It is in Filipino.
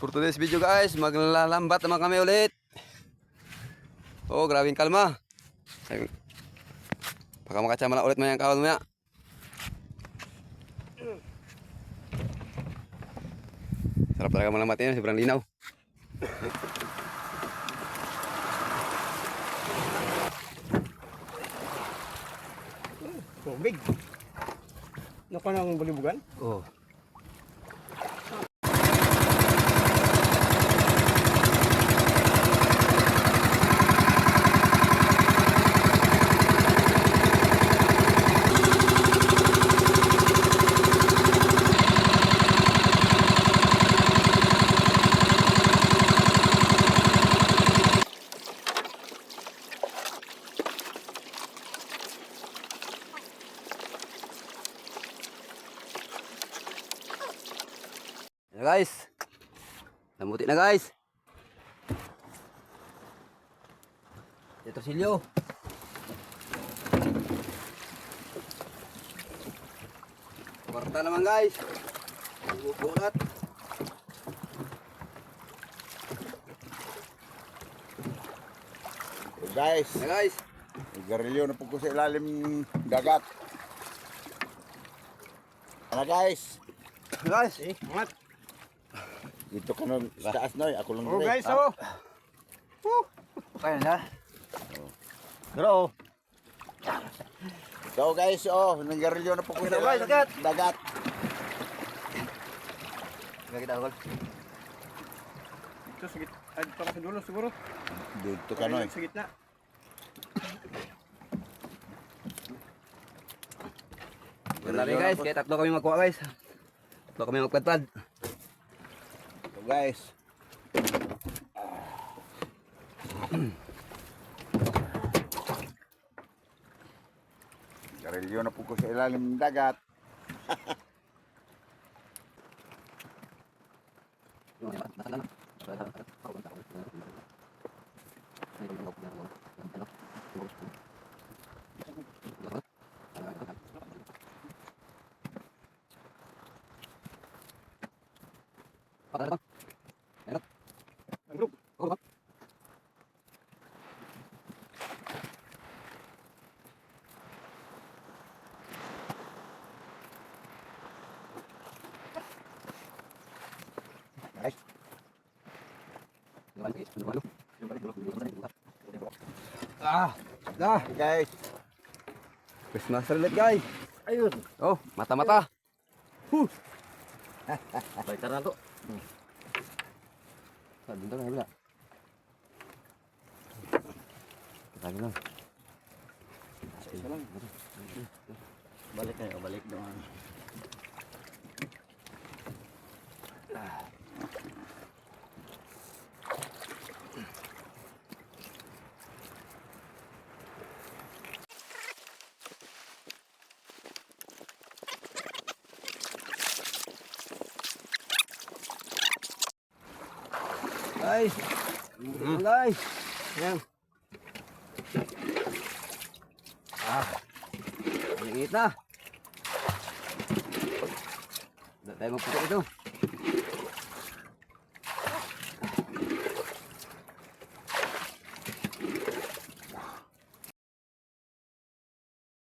For today's video guys, maglalambat naman kami ulit. Oh, grabing kalma. Baka makatsama na ulit mo yung kahon mo ya. Sarap talaga malambat yan, sobrang linaw. Tubig. Nakuha ng bulibugan? Oh. Ayan guys. Namuti na guys. Ito silyo. Kwarta naman guys. Bubulat. Guys, Ayan guys. garilyo na po ko sa ilalim dagat. Ano guys? Guys, angat. Dito ka na sa taas noy, ako lang Oh dire. guys, oh. Kaya na. Bro. So guys, oh, nanggarilyo na po ko sa Guys, ilalim dagat. dagat. Kaya kita hukol. Ito, sigit. Ay, dito ka sa dulo siguro. Dito ka noy. Sa gitna. Dali guys, kaya tatlo kami magkuha guys. Tatlo kami magpadpad. So guys. Garilyo na po ko sa ilalim dagat. Guys, guys. Christmas ulit guys. Ayun. Oh, mata-mata. Balitar na to. Dito na bila. Lagi lang. Isa lang. Balik kayo, balik doon. Guys. Guys. Yan. Maliit na. Hindi tayo magputok ito.